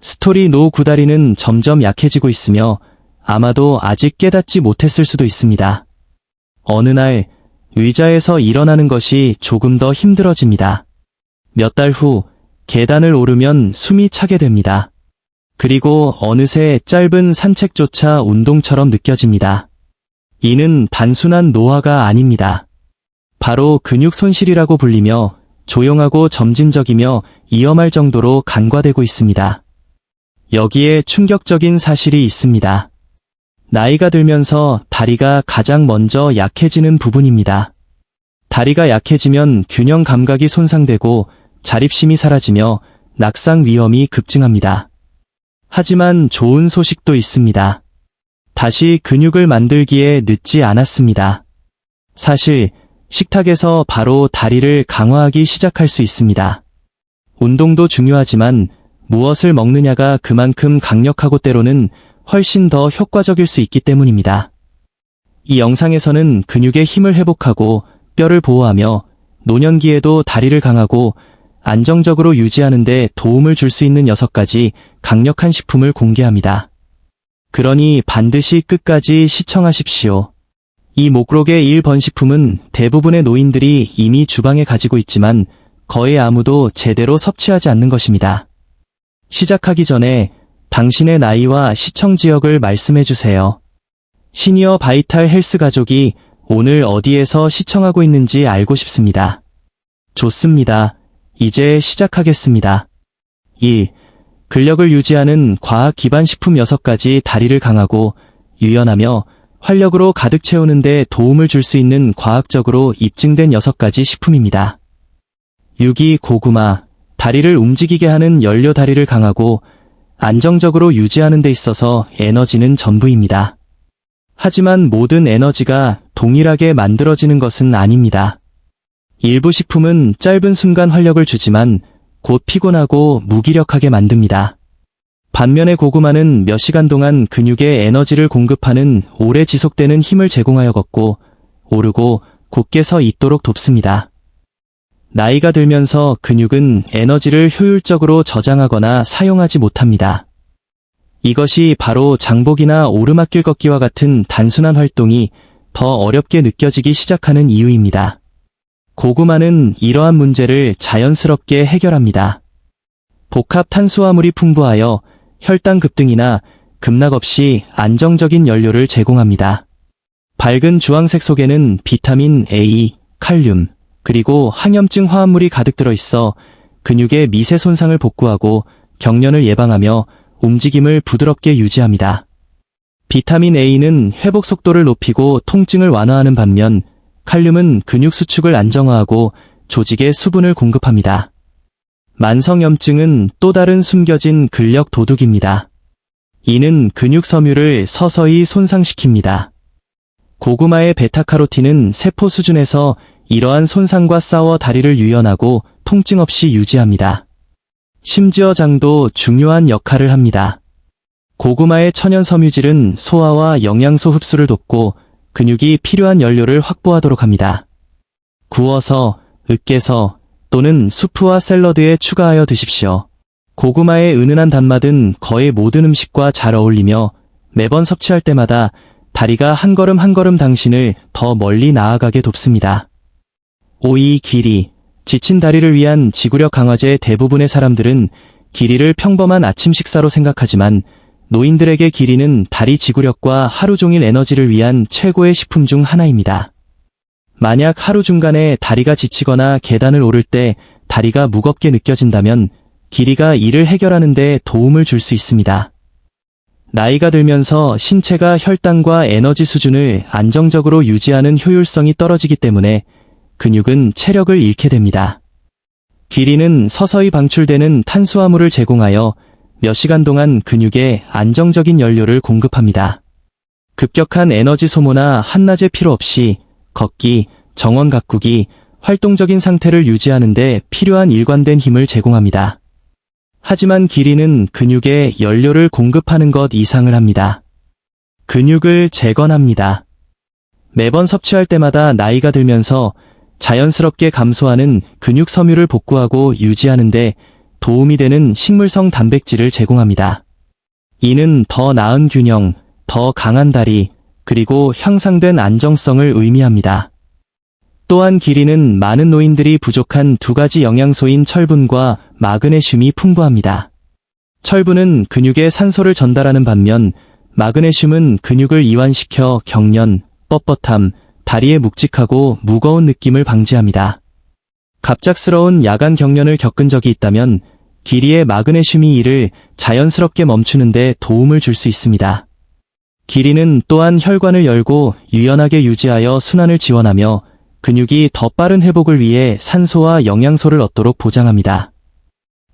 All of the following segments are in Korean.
스토리 노 구다리는 점점 약해지고 있으며 아마도 아직 깨닫지 못했을 수도 있습니다. 어느 날 의자에서 일어나는 것이 조금 더 힘들어집니다. 몇 달 후 계단을 오르면 숨이 차게 됩니다. 그리고 어느새 짧은 산책조차 운동처럼 느껴집니다. 이는 단순한 노화가 아닙니다. 바로 근육 손실이라고 불리며 조용하고 점진적이며 위험할 정도로 간과되고 있습니다. 여기에 충격적인 사실이 있습니다. 나이가 들면서 다리가 가장 먼저 약해지는 부분입니다. 다리가 약해지면 균형 감각이 손상되고 자립심이 사라지며 낙상 위험이 급증합니다. 하지만 좋은 소식도 있습니다. 다시 근육을 만들기에 늦지 않았습니다. 사실 식탁에서 바로 다리를 강화하기 시작할 수 있습니다. 운동도 중요하지만 무엇을 먹느냐가 그만큼 강력하고 때로는 훨씬 더 효과적일 수 있기 때문입니다. 이 영상에서는 근육의 힘을 회복하고 뼈를 보호하며 노년기에도 다리를 강하고 안정적으로 유지하는 데 도움을 줄 수 있는 6가지 강력한 식품을 공개합니다. 그러니 반드시 끝까지 시청하십시오. 이 목록의 1번 식품은 대부분의 노인들이 이미 주방에 가지고 있지만 거의 아무도 제대로 섭취하지 않는 것입니다. 시작하기 전에 당신의 나이와 시청 지역을 말씀해주세요. 시니어 바이탈 헬스 가족이 오늘 어디에서 시청하고 있는지 알고 싶습니다. 좋습니다. 이제 시작하겠습니다. 1. 근력을 유지하는 과학 기반 식품 6가지. 다리를 강하고 유연하며 활력으로 가득 채우는 데 도움을 줄 수 있는 과학적으로 입증된 6가지 식품입니다. 6. 고구마. 다리를 움직이게 하는 연료. 다리를 강하고 안정적으로 유지하는 데 있어서 에너지는 전부입니다. 하지만 모든 에너지가 동일하게 만들어지는 것은 아닙니다. 일부 식품은 짧은 순간 활력을 주지만 곧 피곤하고 무기력하게 만듭니다. 반면에 고구마는 몇 시간 동안 근육에 에너지를 공급하는 오래 지속되는 힘을 제공하여 걷고 오르고 곧게 서 있도록 돕습니다. 나이가 들면서 근육은 에너지를 효율적으로 저장하거나 사용하지 못합니다. 이것이 바로 장복이나 오르막길 걷기와 같은 단순한 활동이 더 어렵게 느껴지기 시작하는 이유입니다. 고구마는 이러한 문제를 자연스럽게 해결합니다. 복합 탄수화물이 풍부하여 혈당 급등이나 급락 없이 안정적인 연료를 제공합니다. 밝은 주황색 속에는 비타민 A, 칼륨, 그리고 항염증 화합물이 가득 들어있어 근육의 미세 손상을 복구하고 경련을 예방하며 움직임을 부드럽게 유지합니다. 비타민 A는 회복 속도를 높이고 통증을 완화하는 반면 칼륨은 근육 수축을 안정화하고 조직에 수분을 공급합니다. 만성염증은 또 다른 숨겨진 근력 도둑입니다. 이는 근육 섬유를 서서히 손상시킵니다. 고구마의 베타카로틴은 세포 수준에서 이러한 손상과 싸워 다리를 유연하고 통증 없이 유지합니다. 심지어 장도 중요한 역할을 합니다. 고구마의 천연 섬유질은 소화와 영양소 흡수를 돕고 근육이 필요한 연료를 확보하도록 합니다. 구워서, 으깨서 또는 수프와 샐러드에 추가하여 드십시오. 고구마의 은은한 단맛은 거의 모든 음식과 잘 어울리며 매번 섭취할 때마다 다리가 한 걸음 한 걸음 당신을 더 멀리 나아가게 돕습니다. 5. 기리. 지친 다리를 위한 지구력 강화제. 대부분의 사람들은 기리를 평범한 아침 식사로 생각하지만 노인들에게 기리는 다리 지구력과 하루 종일 에너지를 위한 최고의 식품 중 하나입니다. 만약 하루 중간에 다리가 지치거나 계단을 오를 때 다리가 무겁게 느껴진다면 기리가 이를 해결하는 데 도움을 줄 수 있습니다. 나이가 들면서 신체가 혈당과 에너지 수준을 안정적으로 유지하는 효율성이 떨어지기 때문에 근육은 체력을 잃게 됩니다. 기리는 서서히 방출되는 탄수화물을 제공하여 몇 시간 동안 근육에 안정적인 연료를 공급합니다. 급격한 에너지 소모나 한낮의 피로 없이 걷기, 정원 가꾸기, 활동적인 상태를 유지하는 데 필요한 일관된 힘을 제공합니다. 하지만 기리는 근육에 연료를 공급하는 것 이상을 합니다. 근육을 재건합니다. 매번 섭취할 때마다 나이가 들면서 자연스럽게 감소하는 근육 섬유를 복구하고 유지하는 데 도움이 되는 식물성 단백질을 제공합니다. 이는 더 나은 균형, 더 강한 다리, 그리고 향상된 안정성을 의미합니다. 또한 기린은 많은 노인들이 부족한 두 가지 영양소인 철분과 마그네슘이 풍부합니다. 철분은 근육에 산소를 전달하는 반면 마그네슘은 근육을 이완시켜 경련, 뻣뻣함, 다리의 묵직하고 무거운 느낌을 방지합니다. 갑작스러운 야간 경련을 겪은 적이 있다면 기리의 마그네슘이 이를 자연스럽게 멈추는 데 도움을 줄 수 있습니다. 기리는 또한 혈관을 열고 유연하게 유지하여 순환을 지원하며 근육이 더 빠른 회복을 위해 산소와 영양소를 얻도록 보장합니다.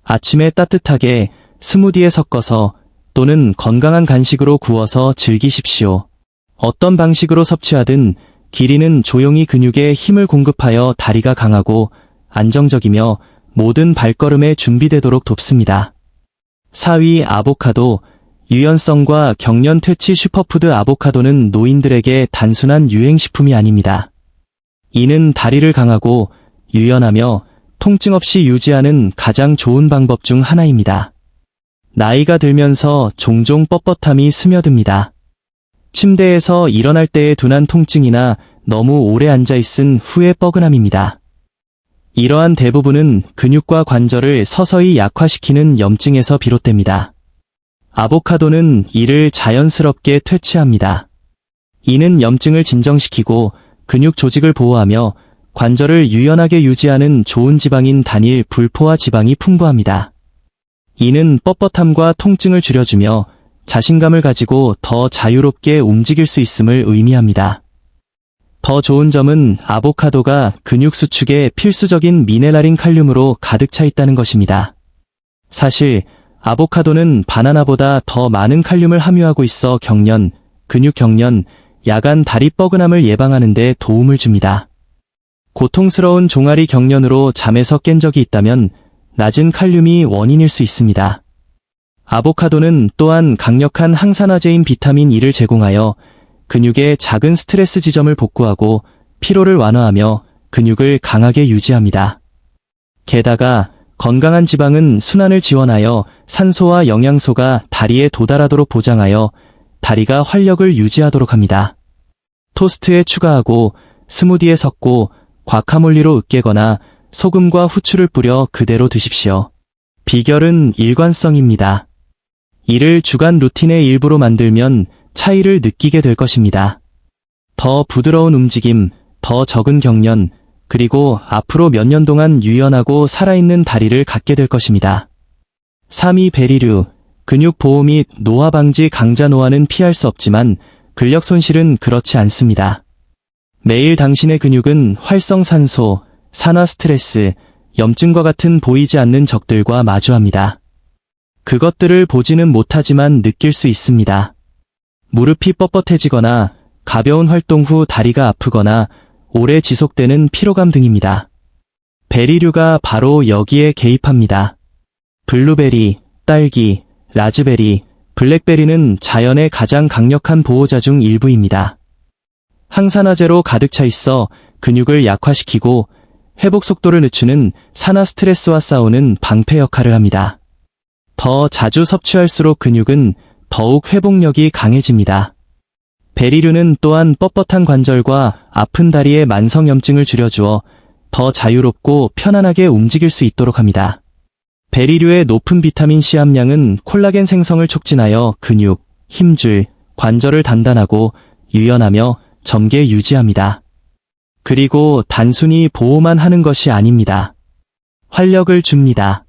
아침에 따뜻하게 스무디에 섞어서 또는 건강한 간식으로 구워서 즐기십시오. 어떤 방식으로 섭취하든 기리는 조용히 근육에 힘을 공급하여 다리가 강하고 안정적이며 모든 발걸음에 준비되도록 돕습니다. 4위 아보카도. 유연성과 경련 퇴치 슈퍼푸드. 아보카도는 노인들에게 단순한 유행식품이 아닙니다. 이는 다리를 강하고 유연하며 통증 없이 유지하는 가장 좋은 방법 중 하나입니다. 나이가 들면서 종종 뻣뻣함이 스며듭니다. 침대에서 일어날 때의 둔한 통증이나 너무 오래 앉아있은 후의 뻐근함입니다. 이러한 대부분은 근육과 관절을 서서히 약화시키는 염증에서 비롯됩니다. 아보카도는 이를 자연스럽게 퇴치합니다. 이는 염증을 진정시키고 근육 조직을 보호하며 관절을 유연하게 유지하는 좋은 지방인 단일 불포화 지방이 풍부합니다. 이는 뻣뻣함과 통증을 줄여주며 자신감을 가지고 더 자유롭게 움직일 수 있음을 의미합니다. 더 좋은 점은 아보카도가 근육 수축에 필수적인 미네랄인 칼륨으로 가득 차 있다는 것입니다. 사실 아보카도는 바나나보다 더 많은 칼륨을 함유하고 있어 경련, 근육 경련, 야간 다리 뻐근함을 예방하는 데 도움을 줍니다. 고통스러운 종아리 경련으로 잠에서 깬 적이 있다면 낮은 칼륨이 원인일 수 있습니다. 아보카도는 또한 강력한 항산화제인 비타민 E를 제공하여 근육의 작은 스트레스 지점을 복구하고 피로를 완화하며 근육을 강하게 유지합니다. 게다가 건강한 지방은 순환을 지원하여 산소와 영양소가 다리에 도달하도록 보장하여 다리가 활력을 유지하도록 합니다. 토스트에 추가하고 스무디에 섞고 과카몰리로 으깨거나 소금과 후추를 뿌려 그대로 드십시오. 비결은 일관성입니다. 이를 주간 루틴의 일부로 만들면 차이를 느끼게 될 것입니다. 더 부드러운 움직임, 더 적은 경련, 그리고 앞으로 몇 년 동안 유연하고 살아있는 다리를 갖게 될 것입니다. 3위 베리류. 근육 보호 및 노화 방지. 강자 노화는 피할 수 없지만 근력 손실은 그렇지 않습니다. 매일 당신의 근육은 활성산소, 산화 스트레스, 염증과 같은 보이지 않는 적들과 마주합니다. 그것들을 보지는 못하지만 느낄 수 있습니다. 무릎이 뻣뻣해지거나 가벼운 활동 후 다리가 아프거나 오래 지속되는 피로감 등입니다. 베리류가 바로 여기에 개입합니다. 블루베리, 딸기, 라즈베리, 블랙베리는 자연의 가장 강력한 보호자 중 일부입니다. 항산화제로 가득 차 있어 근육을 약화시키고 회복 속도를 늦추는 산화 스트레스와 싸우는 방패 역할을 합니다. 더 자주 섭취할수록 근육은 더욱 회복력이 강해집니다. 베리류는 또한 뻣뻣한 관절과 아픈 다리의 만성염증을 줄여주어 더 자유롭고 편안하게 움직일 수 있도록 합니다. 베리류의 높은 비타민 C 함량은 콜라겐 생성을 촉진하여 근육, 힘줄, 관절을 단단하고 유연하며 젊게 유지합니다. 그리고 단순히 보호만 하는 것이 아닙니다. 활력을 줍니다.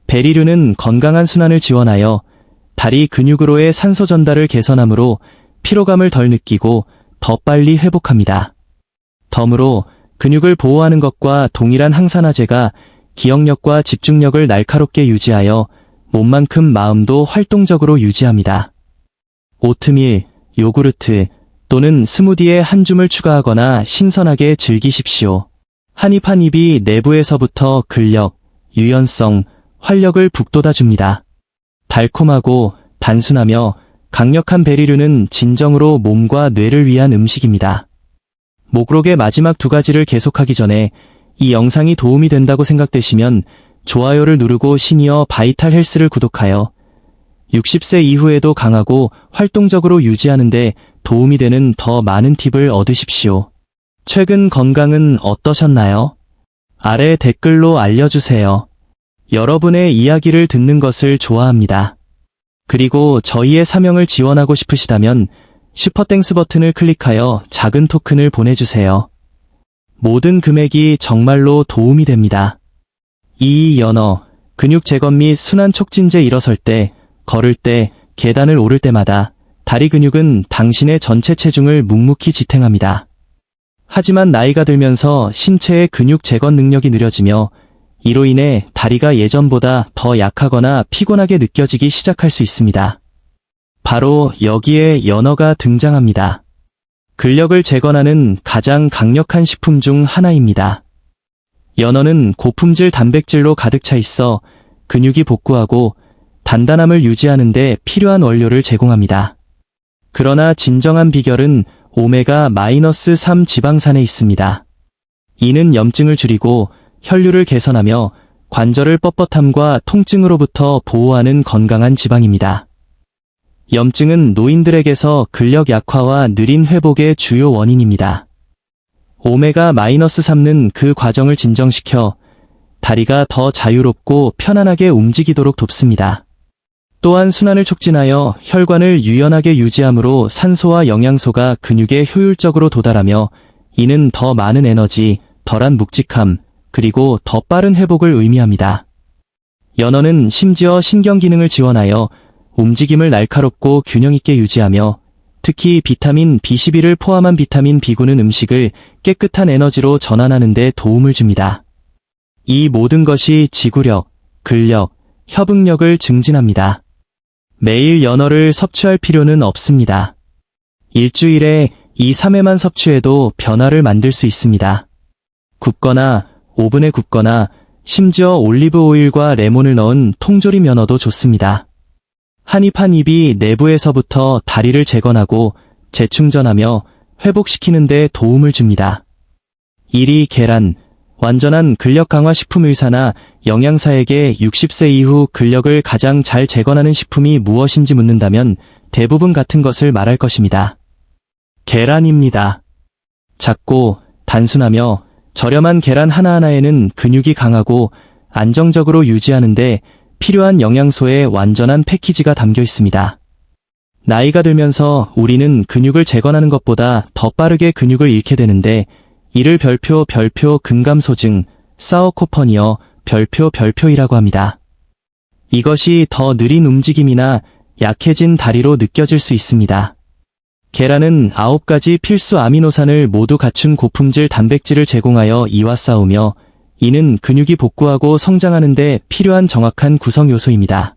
베리류는 건강한 순환을 지원하여 다리 근육으로의 산소 전달을 개선하므로 피로감을 덜 느끼고 더 빨리 회복합니다. 덤으로 근육을 보호하는 것과 동일한 항산화제가 기억력과 집중력을 날카롭게 유지하여 몸만큼 마음도 활동적으로 유지합니다. 오트밀, 요구르트 또는 스무디에 한 줌을 추가하거나 신선하게 즐기십시오. 한 입 한 입이 내부에서부터 근력, 유연성, 활력을 북돋아줍니다. 달콤하고 단순하며 강력한 베리류는 진정으로 몸과 뇌를 위한 음식입니다. 목록의 마지막 두 가지를 계속하기 전에 이 영상이 도움이 된다고 생각되시면 좋아요를 누르고 시니어 바이탈 헬스를 구독하여 60세 이후에도 강하고 활동적으로 유지하는 데 도움이 되는 더 많은 팁을 얻으십시오. 최근 건강은 어떠셨나요? 아래 댓글로 알려주세요. 여러분의 이야기를 듣는 것을 좋아합니다. 그리고 저희의 사명을 지원하고 싶으시다면 슈퍼땡스 버튼을 클릭하여 작은 토큰을 보내주세요. 모든 금액이 정말로 도움이 됩니다. 이 연어, 근육 재건 및 순환 촉진제 일어설 때, 걸을 때, 계단을 오를 때마다 다리 근육은 당신의 전체 체중을 묵묵히 지탱합니다. 하지만 나이가 들면서 신체의 근육 재건 능력이 느려지며 이로 인해 다리가 예전보다 더 약하거나 피곤하게 느껴지기 시작할 수 있습니다. 바로 여기에 연어가 등장합니다. 근력을 재건하는 가장 강력한 식품 중 하나입니다. 연어는 고품질 단백질로 가득 차 있어 근육이 복구하고 단단함을 유지하는 데 필요한 원료를 제공합니다. 그러나 진정한 비결은 오메가-3 지방산에 있습니다. 이는 염증을 줄이고 혈류를 개선하며 관절을 뻣뻣함과 통증으로부터 보호하는 건강한 지방입니다. 염증은 노인들에게서 근력 약화와 느린 회복의 주요 원인입니다. 오메가-3는 그 과정을 진정시켜 다리가 더 자유롭고 편안하게 움직이도록 돕습니다. 또한 순환을 촉진하여 혈관을 유연하게 유지하므로 산소와 영양소가 근육에 효율적으로 도달하며 이는 더 많은 에너지, 덜한 묵직함, 그리고 더 빠른 회복을 의미합니다. 연어는 심지어 신경 기능을 지원하여 움직임을 날카롭고 균형 있게 유지하며 특히 비타민 B12를 포함한 비타민 B군은 음식을 깨끗한 에너지로 전환하는 데 도움을 줍니다. 이 모든 것이 지구력, 근력, 협응력을 증진합니다. 매일 연어를 섭취할 필요는 없습니다. 일주일에 2-3회만 섭취해도 변화를 만들 수 있습니다. 굽거나 오븐에 굽거나 심지어 올리브 오일과 레몬을 넣은 통조림 연어도 좋습니다. 한 입 한 입이 내부에서부터 다리를 재건하고 재충전하며 회복시키는 데 도움을 줍니다. 1위 계란, 완전한 근력 강화 식품 의사나 영양사에게 60세 이후 근력을 가장 잘 재건하는 식품이 무엇인지 묻는다면 대부분 같은 것을 말할 것입니다. 계란입니다. 작고 단순하며 저렴한 계란 하나하나에는 근육이 강하고 안정적으로 유지하는데 필요한 영양소의 완전한 패키지가 담겨 있습니다. 나이가 들면서 우리는 근육을 재건하는 것보다 더 빠르게 근육을 잃게 되는데 이를 별표 근감소증, 사어코퍼니어 별표이라고 합니다. 이것이 더 느린 움직임이나 약해진 다리로 느껴질 수 있습니다. 계란은 9가지 필수 아미노산을 모두 갖춘 고품질 단백질을 제공하여 이와 싸우며 이는 근육이 복구하고 성장하는 데 필요한 정확한 구성 요소입니다.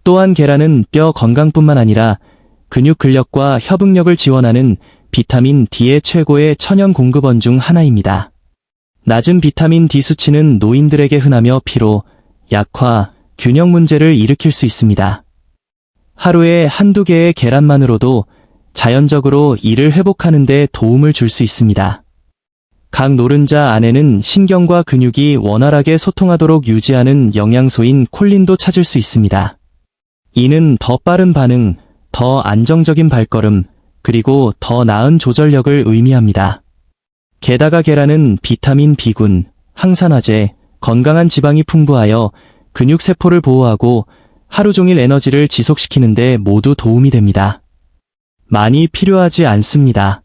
또한 계란은 뼈 건강뿐만 아니라 근육 근력과 협응력을 지원하는 비타민 D의 최고의 천연 공급원 중 하나입니다. 낮은 비타민 D 수치는 노인들에게 흔하며 피로, 약화, 균형 문제를 일으킬 수 있습니다. 하루에 한두 개의 계란만으로도 자연적으로 이를 회복하는 데 도움을 줄 수 있습니다. 각 노른자 안에는 신경과 근육이 원활하게 소통하도록 유지하는 영양소인 콜린도 찾을 수 있습니다. 이는 더 빠른 반응, 더 안정적인 발걸음, 그리고 더 나은 조절력을 의미합니다. 게다가 계란은 비타민 B군, 항산화제, 건강한 지방이 풍부하여 근육세포를 보호하고 하루 종일 에너지를 지속시키는 데 모두 도움이 됩니다. 많이 필요하지 않습니다.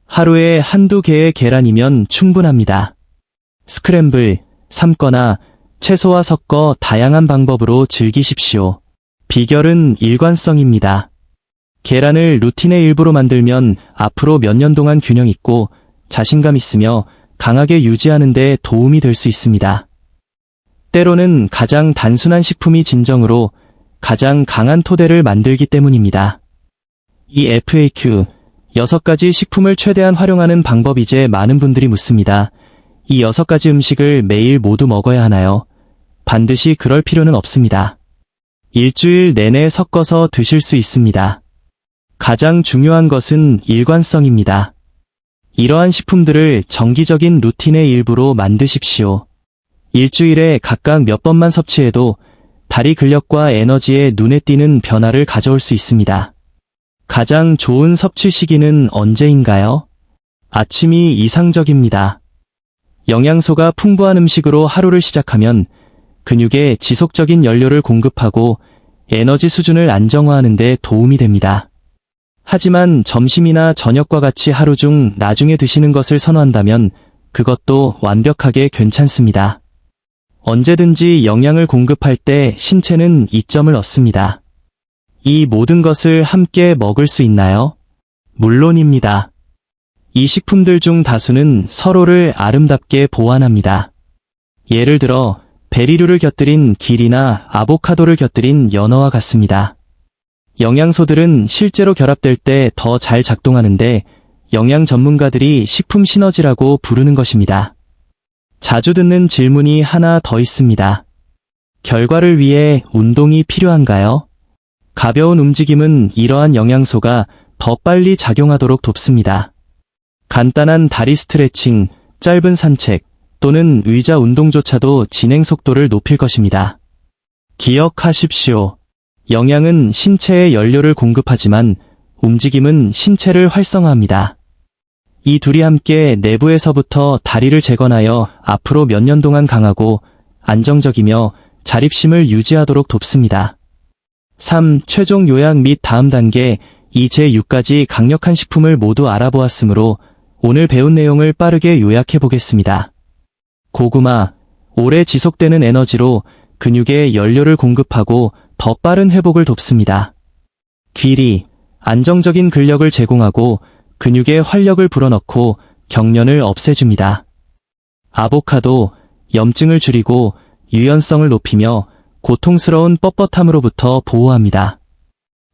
하루에 한두 개의 계란이면 충분합니다. 스크램블, 삶거나 채소와 섞어 다양한 방법으로 즐기십시오. 비결은 일관성입니다. 계란을 루틴의 일부로 만들면 앞으로 몇 년 동안 균형 있고 자신감 있으며 강하게 유지하는 데 도움이 될 수 있습니다. 때로는 가장 단순한 식품이 진정으로 가장 강한 토대를 만들기 때문입니다. 이 FAQ 6가지 식품을 최대한 활용하는 방법. 이제 많은 분들이 묻습니다. 이 6가지 음식을 매일 모두 먹어야 하나요? 반드시 그럴 필요는 없습니다. 일주일 내내 섞어서 드실 수 있습니다. 가장 중요한 것은 일관성입니다. 이러한 식품들을 정기적인 루틴의 일부로 만드십시오. 일주일에 각각 몇 번만 섭취해도 다리 근력과 에너지에 눈에 띄는 변화를 가져올 수 있습니다. 가장 좋은 섭취 시기는 언제인가요? 아침이 이상적입니다. 영양소가 풍부한 음식으로 하루를 시작하면 근육에 지속적인 연료를 공급하고 에너지 수준을 안정화하는 데 도움이 됩니다. 하지만 점심이나 저녁과 같이 하루 중 나중에 드시는 것을 선호한다면 그것도 완벽하게 괜찮습니다. 언제든지 영양을 공급할 때 신체는 이점을 얻습니다. 이 모든 것을 함께 먹을 수 있나요? 물론입니다. 이 식품들 중 다수는 서로를 아름답게 보완합니다. 예를 들어 베리류를 곁들인 길이나 아보카도를 곁들인 연어와 같습니다. 영양소들은 실제로 결합될 때 더 잘 작동하는데 영양 전문가들이 식품 시너지라고 부르는 것입니다. 자주 듣는 질문이 하나 더 있습니다. 결과를 위해 운동이 필요한가요? 가벼운 움직임은 이러한 영양소가 더 빨리 작용하도록 돕습니다. 간단한 다리 스트레칭, 짧은 산책 또는 의자 운동조차도 진행 속도를 높일 것입니다. 기억하십시오. 영양은 신체에 연료를 공급하지만 움직임은 신체를 활성화합니다. 이 둘이 함께 내부에서부터 다리를 재건하여 앞으로 몇 년 동안 강하고 안정적이며 자립심을 유지하도록 돕습니다. 3. 최종 요약 및 다음 단계 이 제6가지 강력한 식품을 모두 알아보았으므로 오늘 배운 내용을 빠르게 요약해 보겠습니다. 고구마, 오래 지속되는 에너지로 근육에 연료를 공급하고 더 빠른 회복을 돕습니다. 귀리, 안정적인 근력을 제공하고 근육에 활력을 불어넣고 경련을 없애줍니다. 아보카도, 염증을 줄이고 유연성을 높이며 고통스러운 뻣뻣함으로부터 보호합니다.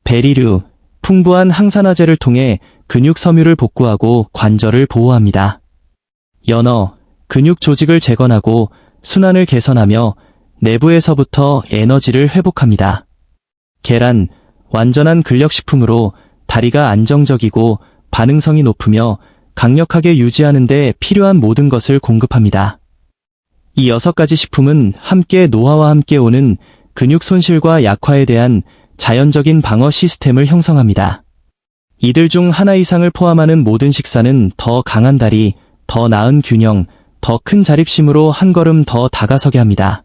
베리류, 풍부한 항산화제를 통해 근육 섬유를 복구하고 관절을 보호합니다. 연어, 근육 조직을 재건하고 순환을 개선하며 내부에서부터 에너지를 회복합니다. 계란, 완전한 근력식품으로 다리가 안정적이고 반응성이 높으며 강력하게 유지하는 데 필요한 모든 것을 공급합니다. 이 6가지 식품은 함께 노화와 함께 오는 근육 손실과 약화에 대한 자연적인 방어 시스템을 형성합니다. 이들 중 하나 이상을 포함하는 모든 식사는 더 강한 다리, 더 나은 균형, 더 큰 자립심으로 한 걸음 더 다가서게 합니다.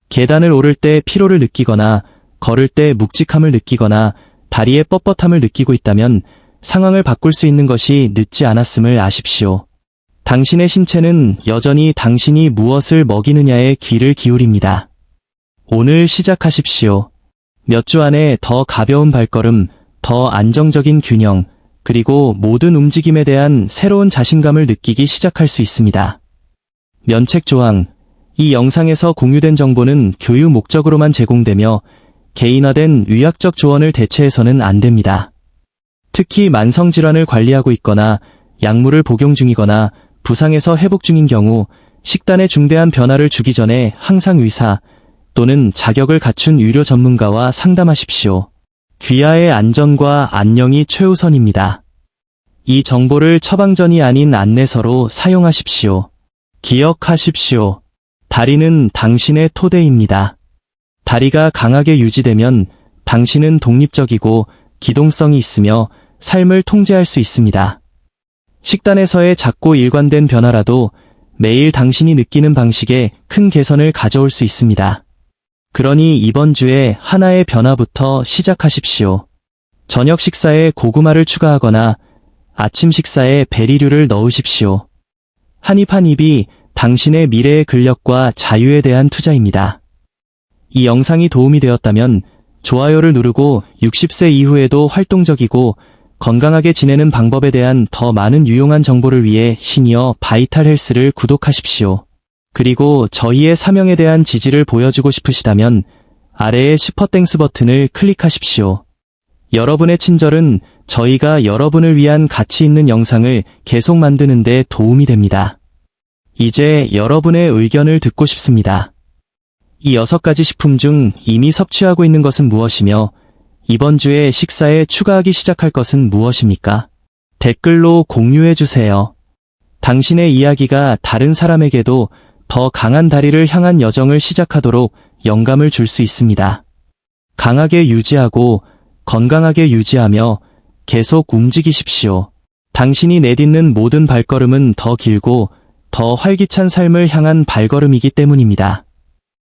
계단을 오를 때 피로를 느끼거나 걸을 때 묵직함을 느끼거나 다리의 뻣뻣함을 느끼고 있다면 상황을 바꿀 수 있는 것이 늦지 않았음을 아십시오. 당신의 신체는 여전히 당신이 무엇을 먹이느냐에 귀를 기울입니다. 오늘 시작하십시오. 몇 주 안에 더 가벼운 발걸음, 더 안정적인 균형, 그리고 모든 움직임에 대한 새로운 자신감을 느끼기 시작할 수 있습니다. 면책 조항. 이 영상에서 공유된 정보는 교육 목적으로만 제공되며 개인화된 의학적 조언을 대체해서는 안 됩니다. 특히 만성질환을 관리하고 있거나 약물을 복용 중이거나 부상에서 회복 중인 경우 식단에 중대한 변화를 주기 전에 항상 의사 또는 자격을 갖춘 의료 전문가와 상담하십시오. 귀하의 안전과 안녕이 최우선입니다. 이 정보를 처방전이 아닌 안내서로 사용하십시오. 기억하십시오. 다리는 당신의 토대입니다. 다리가 강하게 유지되면 당신은 독립적이고 기동성이 있으며 삶을 통제할 수 있습니다. 식단에서의 작고 일관된 변화라도 매일 당신이 느끼는 방식에 큰 개선을 가져올 수 있습니다. 그러니 이번 주에 하나의 변화부터 시작하십시오. 저녁 식사에 고구마를 추가하거나 아침 식사에 베리류를 넣으십시오. 한 입 한 입이 당신의 미래의 근력과 자유에 대한 투자입니다. 이 영상이 도움이 되었다면 좋아요를 누르고 60세 이후에도 활동적이고 건강하게 지내는 방법에 대한 더 많은 유용한 정보를 위해 시니어 바이탈 헬스를 구독하십시오. 그리고 저희의 사명에 대한 지지를 보여주고 싶으시다면 아래의 슈퍼땡스 버튼을 클릭하십시오. 여러분의 친절은 저희가 여러분을 위한 가치 있는 영상을 계속 만드는 데 도움이 됩니다. 이제 여러분의 의견을 듣고 싶습니다. 이 6가지 식품 중 이미 섭취하고 있는 것은 무엇이며 이번 주에 식사에 추가하기 시작할 것은 무엇입니까? 댓글로 공유해 주세요. 당신의 이야기가 다른 사람에게도 더 강한 다리를 향한 여정을 시작하도록 영감을 줄 수 있습니다. 강하게 유지하고 건강하게 유지하며 계속 움직이십시오. 당신이 내딛는 모든 발걸음은 더 길고 더 활기찬 삶을 향한 발걸음이기 때문입니다.